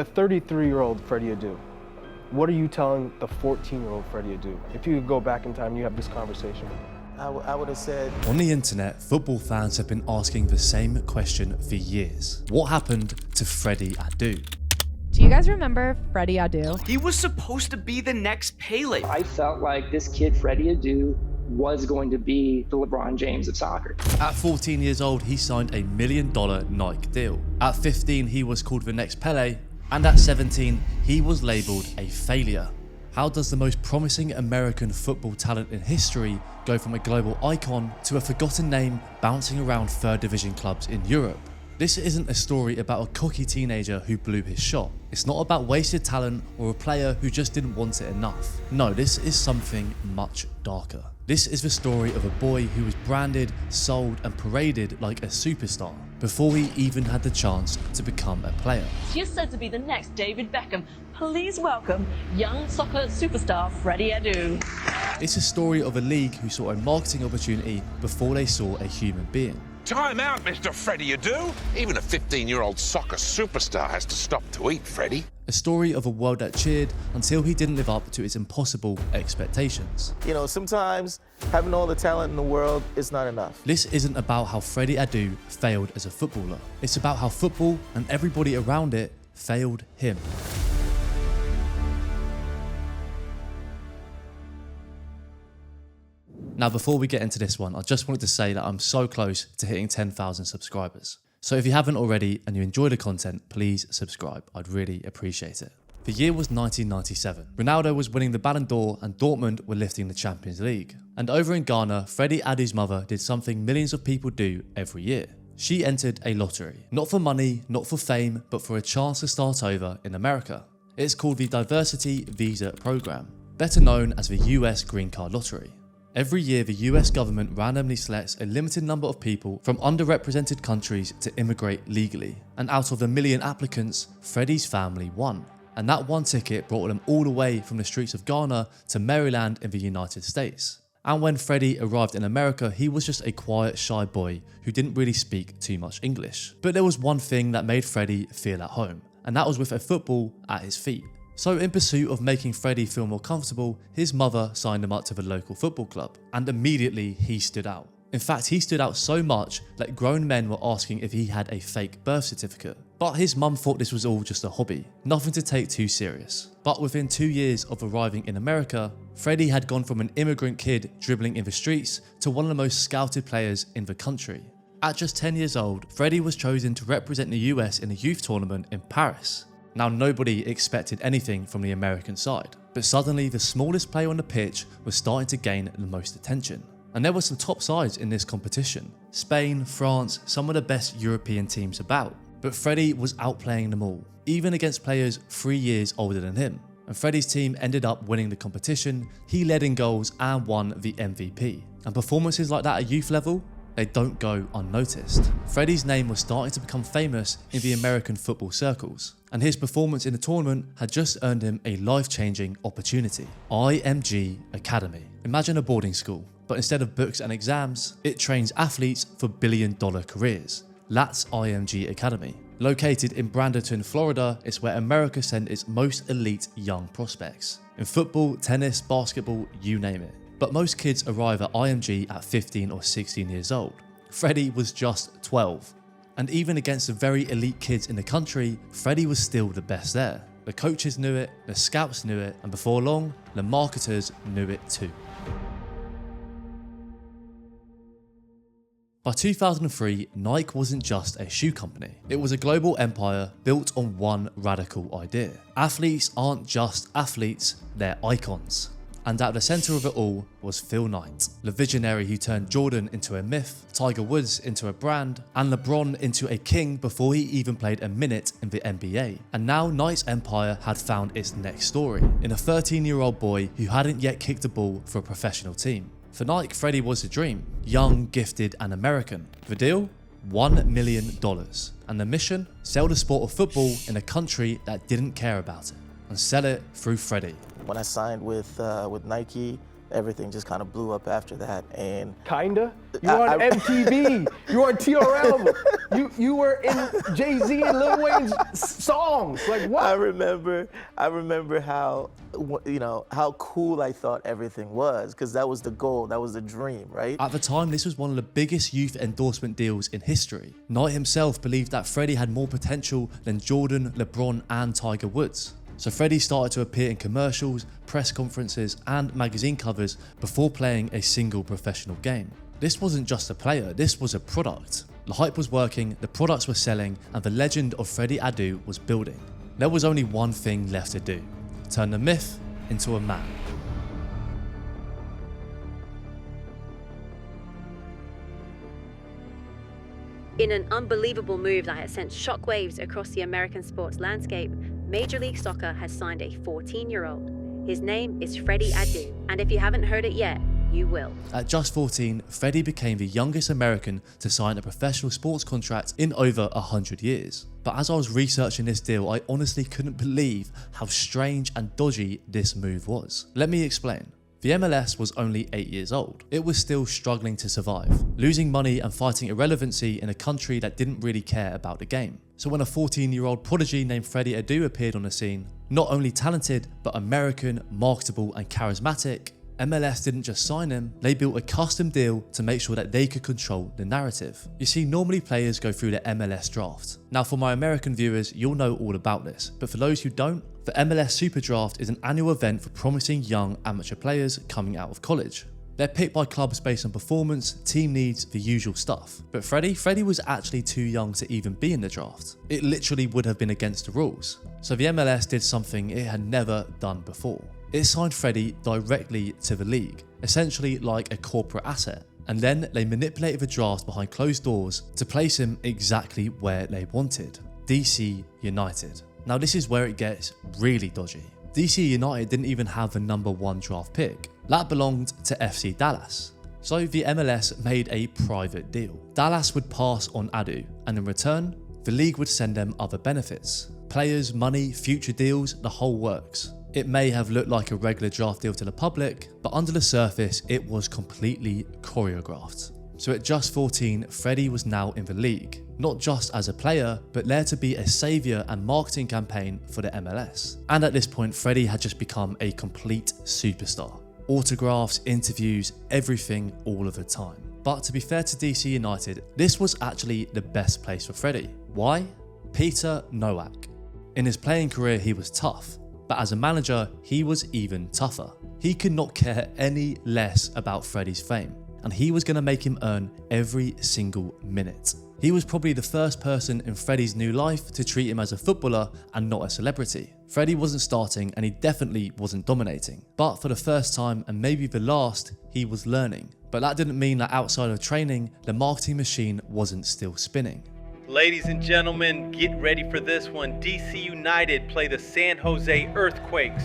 The 33-year-old Freddy Adu. What are you telling the 14-year-old Freddy Adu? If you could go back in time and you have this conversation with him. I would have said... On the internet, football fans have been asking the same question for years. What happened to Freddy Adu? Do you guys remember Freddy Adu? He was supposed to be the next Pele. I felt like this kid, Freddy Adu, was going to be the LeBron James of soccer. At 14 years old, he signed a $1 million Nike deal. At 15, he was called the next Pele. And at 17, he was labelled a failure. How does the most promising American football talent in history go from a global icon to a forgotten name bouncing around third division clubs in Europe? This isn't a story about a cocky teenager who blew his shot. It's not about wasted talent or a player who just didn't want it enough. No, this is something much darker. This is the story of a boy who was branded, sold and paraded like a superstar before he even had the chance to become a player. He is said to be the next David Beckham. Please welcome young soccer superstar Freddy Adu. It's a story of a league who saw a marketing opportunity before they saw a human being. Time out, Mr. Freddy Adu. Even a 15-year-old soccer superstar has to stop to eat, Freddy. A story of a world that cheered until he didn't live up to its impossible expectations. You know, sometimes having all the talent in the world is not enough. This isn't about how Freddy Adu failed as a footballer. It's about how football and everybody around it failed him. Now, before we get into this one, I just wanted to say that I'm so close to hitting 10,000 subscribers. So if you haven't already and you enjoy the content, please subscribe. I'd really appreciate it. The year was 1997. Ronaldo was winning the Ballon d'Or and Dortmund were lifting the Champions League. And over in Ghana, Freddy Adu's mother did something millions of people do every year. She entered a lottery. Not for money, not for fame, but for a chance to start over in America. It's called the Diversity Visa Program, better known as the US Green Card Lottery. Every year, the US government randomly selects a limited number of people from underrepresented countries to immigrate legally. And out of the 1 million applicants, Freddy's family won. And that one ticket brought them all the way from the streets of Ghana to Maryland in the United States. And when Freddy arrived in America, he was just a quiet, shy boy who didn't really speak too much English. But there was one thing that made Freddy feel at home, and that was with a football at his feet. So in pursuit of making Freddy feel more comfortable, his mother signed him up to the local football club, and immediately he stood out. In fact, he stood out so much that grown men were asking if he had a fake birth certificate. But his mum thought this was all just a hobby, nothing to take too serious. But within 2 years of arriving in America, Freddy had gone from an immigrant kid dribbling in the streets to one of the most scouted players in the country. At just 10 years old, Freddy was chosen to represent the US in a youth tournament in Paris. Now, nobody expected anything from the American side, but suddenly the smallest player on the pitch was starting to gain the most attention. And there were some top sides in this competition: Spain, France, some of the best European teams about. But Freddy was outplaying them all, even against players 3 years older than him. And Freddy's team ended up winning the competition. He led in goals and won the MVP. And performances like that at youth level, they don't go unnoticed. Freddy's name was starting to become famous in the American football circles, and his performance in the tournament had just earned him a life-changing opportunity. IMG Academy. Imagine a boarding school, but instead of books and exams, it trains athletes for billion-dollar careers. That's IMG Academy. Located in Bradenton, Florida, it's where America sent its most elite young prospects. In football, tennis, basketball, you name it. But most kids arrive at IMG at 15 or 16 years old. Freddy was just 12. And even against the very elite kids in the country, Freddy was still the best there. The coaches knew it, the scouts knew it, and before long, the marketers knew it too. By 2003, Nike wasn't just a shoe company. It was a global empire built on one radical idea. Athletes aren't just athletes, they're icons. And at the centre of it all was Phil Knight, the visionary who turned Jordan into a myth, Tiger Woods into a brand, and LeBron into a king before he even played a minute in the NBA. And now Knight's empire had found its next story, in a 13-year-old boy who hadn't yet kicked a ball for a professional team. For Nike, Freddy was a dream, young, gifted and American. The deal? $1 million. And the mission? Sell the sport of football in a country that didn't care about it, and sell it through Freddy. When I signed with Nike, everything just kind of blew up after that. And Kinda. You were on MTV. You were on TRL. You were in Jay-Z and Lil Wayne's songs. Like what? I remember how, how cool I thought everything was, because that was the goal, that was the dream, right? At the time, this was one of the biggest youth endorsement deals in history. Knight himself believed that Freddie had more potential than Jordan, LeBron, and Tiger Woods. So Freddie started to appear in commercials, press conferences, and magazine covers before playing a single professional game. This wasn't just a player, this was a product. The hype was working, the products were selling, and the legend of Freddy Adu was building. There was only one thing left to do: turn the myth into a man. In an unbelievable move that has sent shockwaves across the American sports landscape, Major League Soccer has signed a 14-year-old. His name is Freddy Adu, and if you haven't heard it yet, you will. At just 14, Freddie became the youngest American to sign a professional sports contract in over 100 years. But as I was researching this deal, I honestly couldn't believe how strange and dodgy this move was. Let me explain. The MLS was only 8 years old. It was still struggling to survive, losing money and fighting irrelevancy in a country that didn't really care about the game. So when a 14-year-old prodigy named Freddy Adu appeared on the scene, not only talented, but American, marketable and charismatic, MLS didn't just sign him, they built a custom deal to make sure that they could control the narrative. You see, normally players go through the MLS draft. Now for my American viewers, you'll know all about this, but for those who don't, the MLS Super Draft is an annual event for promising young amateur players coming out of college. They're picked by clubs based on performance, team needs, the usual stuff. But Freddie was actually too young to even be in the draft. It literally would have been against the rules. So the MLS did something it had never done before. It signed Freddie directly to the league, essentially like a corporate asset. And then they manipulated the draft behind closed doors to place him exactly where they wanted: DC United. Now this is where it gets really dodgy. DC United didn't even have the #1 draft pick. That belonged to FC Dallas. So the MLS made a private deal. Dallas would pass on Adu, and in return, the league would send them other benefits: players, money, future deals, the whole works. It may have looked like a regular draft deal to the public, but under the surface, it was completely choreographed. So at just 14, Freddie was now in the league, not just as a player, but there to be a saviour and marketing campaign for the MLS. And at this point, Freddie had just become a complete superstar. Autographs, interviews, everything all of the time. But to be fair to DC United, this was actually the best place for Freddie. Why? Peter Nowak. In his playing career, he was tough, but as a manager, he was even tougher. He could not care any less about Freddie's fame, and he was going to make him earn every single minute. He was probably the first person in Freddie's new life to treat him as a footballer and not a celebrity. Freddie wasn't starting and he definitely wasn't dominating. But for the first time, and maybe the last, he was learning. But that didn't mean that outside of training, the marketing machine wasn't still spinning. Ladies and gentlemen, get ready for this one. DC United play the San Jose Earthquakes.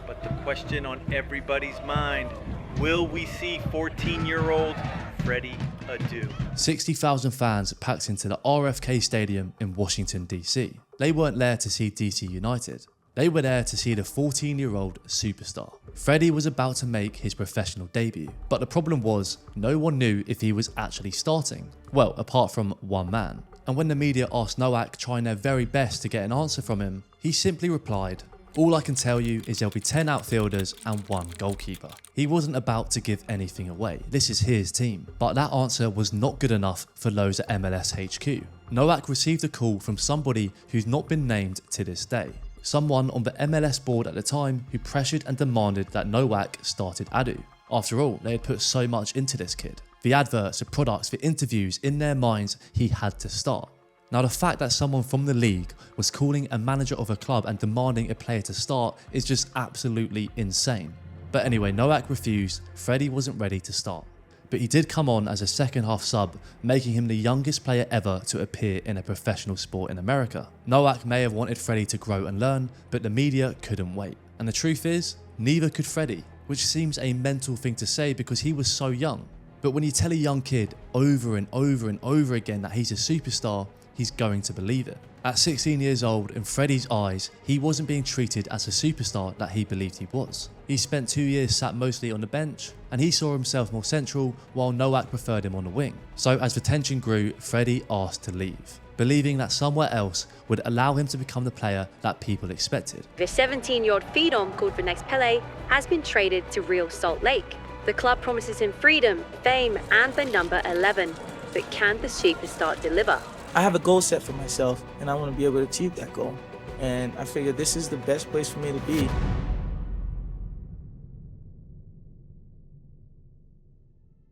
But the question on everybody's mind, will we see 14-year-old Freddy Adu? 60,000 fans packed into the RFK Stadium in Washington, DC. They weren't there to see DC United. They were there to see the 14-year-old superstar. Freddie was about to make his professional debut, but the problem was no one knew if he was actually starting. Well, apart from one man. And when the media asked Nowak, trying their very best to get an answer from him, he simply replied, "All I can tell you is there'll be 10 outfielders and 1 goalkeeper." He wasn't about to give anything away. This is his team. But that answer was not good enough for those at MLS HQ. Nowak received a call from somebody who's not been named to this day. Someone on the MLS board at the time who pressured and demanded that Nowak started Adu. After all, they had put so much into this kid. The adverts, the products, the interviews, in their minds, he had to start. Now the fact that someone from the league was calling a manager of a club and demanding a player to start is just absolutely insane. But anyway, Nowak refused. Freddie wasn't ready to start. But he did come on as a second half sub, making him the youngest player ever to appear in a professional sport in America. Nowak may have wanted Freddie to grow and learn, but the media couldn't wait. And the truth is, neither could Freddie, which seems a mental thing to say because he was so young. But when you tell a young kid over and over and over again that he's a superstar, he's going to believe it. At 16 years old, in Freddie's eyes, he wasn't being treated as a superstar that he believed he was. He spent 2 years sat mostly on the bench, and he saw himself more central, while Nowak preferred him on the wing. So as the tension grew, Freddie asked to leave, believing that somewhere else would allow him to become the player that people expected. The 17-year-old phenom called the next Pele has been traded to Real Salt Lake. The club promises him freedom, fame, and the number 11. But can the superstar deliver? I have a goal set for myself, and I want to be able to achieve that goal. And I figure this is the best place for me to be.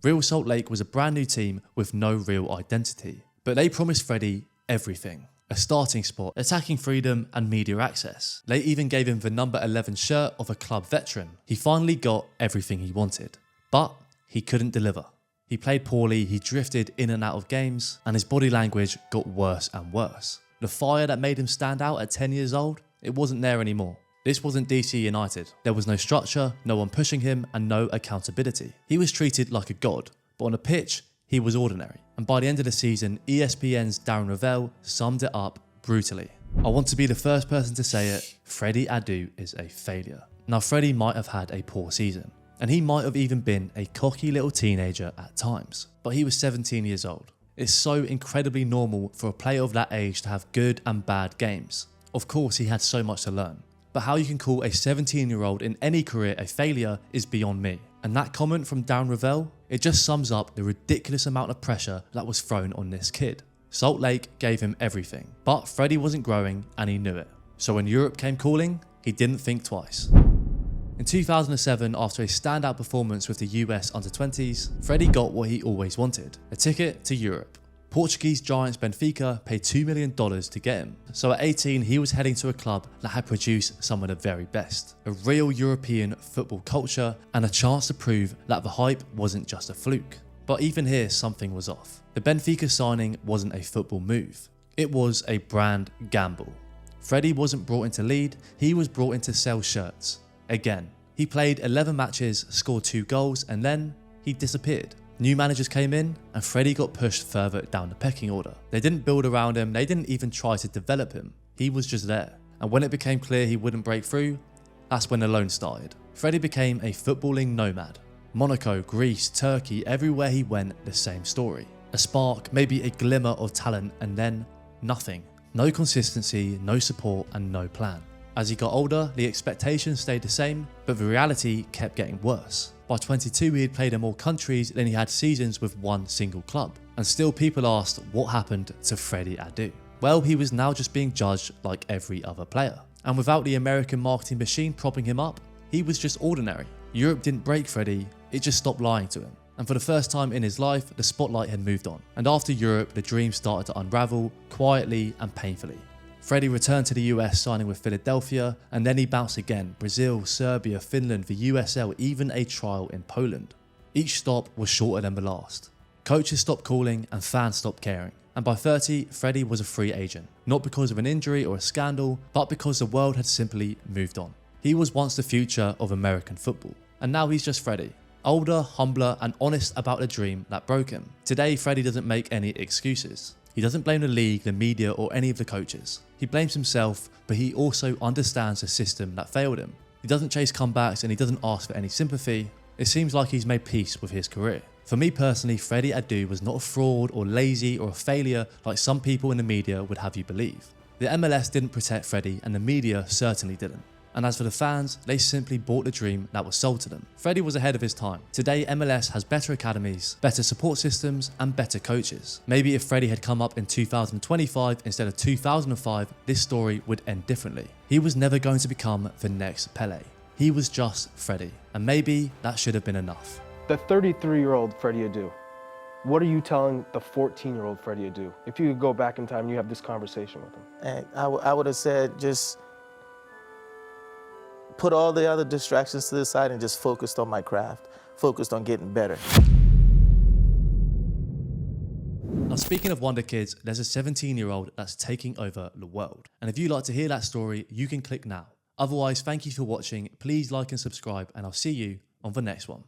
Real Salt Lake was a brand new team with no real identity, but they promised Freddie everything. A starting spot, attacking freedom, and media access. They even gave him the number 11 shirt of a club veteran. He finally got everything he wanted, but he couldn't deliver. He played poorly, he drifted in and out of games, and his body language got worse and worse. The fire that made him stand out at 10 years old, it wasn't there anymore. This wasn't DC United. There was no structure, no one pushing him, and no accountability. He was treated like a god, but on a pitch, he was ordinary. And by the end of the season, ESPN's Darren Ravel summed it up brutally. I want to be the first person to say it, Freddy Adu is a failure. Now, Freddie might have had a poor season, and he might have even been a cocky little teenager at times, but he was 17 years old. It's so incredibly normal for a player of that age to have good and bad games. Of course, he had so much to learn, but how you can call a 17-year-old in any career a failure is beyond me. And that comment from Darren Ravel, it just sums up the ridiculous amount of pressure that was thrown on this kid. Salt Lake gave him everything, but Freddie wasn't growing and he knew it. So when Europe came calling, he didn't think twice. In 2007, after a standout performance with the US under-20s, Freddie got what he always wanted, a ticket to Europe. Portuguese giants Benfica paid $2 million to get him. So at 18, he was heading to a club that had produced some of the very best. A real European football culture and a chance to prove that the hype wasn't just a fluke. But even here, something was off. The Benfica signing wasn't a football move. It was a brand gamble. Freddie wasn't brought in to lead, he was brought in to sell shirts. Again, he played 11 matches, scored 2 goals, and then he disappeared. New managers came in, and Freddie got pushed further down the pecking order. They didn't build around him, they didn't even try to develop him. He was just there. And when it became clear he wouldn't break through, that's when the loan started. Freddie became a footballing nomad. Monaco, Greece, Turkey, everywhere he went, the same story. A spark, maybe a glimmer of talent, and then nothing. No consistency, no support, and no plan. As he got older, the expectations stayed the same, but the reality kept getting worse. By 22, he had played in more countries than he had seasons with one single club. And still people asked what happened to Freddy Adu. Well, he was now just being judged like every other player. And without the American marketing machine propping him up, he was just ordinary. Europe didn't break Freddie, it just stopped lying to him. And for the first time in his life, the spotlight had moved on. And after Europe, the dream started to unravel quietly and painfully. Freddie returned to the US, signing with Philadelphia, and then he bounced again. Brazil, Serbia, Finland, the USL, even a trial in Poland. Each stop was shorter than the last. Coaches stopped calling and fans stopped caring. And by 30, Freddie was a free agent. Not because of an injury or a scandal, but because the world had simply moved on. He was once the future of American football. And now he's just Freddie. Older, humbler, and honest about the dream that broke him. Today, Freddie doesn't make any excuses. He doesn't blame the league, the media, or any of the coaches. He blames himself, but he also understands the system that failed him. He doesn't chase comebacks and he doesn't ask for any sympathy. It seems like he's made peace with his career. For me personally, Freddy Adu was not a fraud or lazy or a failure like some people in the media would have you believe. The MLS didn't protect Freddie and the media certainly didn't. And as for the fans, they simply bought the dream that was sold to them. Freddie was ahead of his time. Today, MLS has better academies, better support systems, and better coaches. Maybe if Freddie had come up in 2025 instead of 2005, this story would end differently. He was never going to become the next Pele. He was just Freddie. And maybe that should have been enough. The 33-year-old Freddy Adu. What are you telling the 14-year-old Freddy Adu? If you could go back in time and you have this conversation with him. And I would have said, just put all the other distractions to the side and just focused on my craft, focused on getting better. Now, speaking of wonder kids, there's a 17-year-old that's taking over the world. And if you'd like to hear that story, you can click now. Otherwise, thank you for watching. Please like and subscribe, and I'll see you on the next one.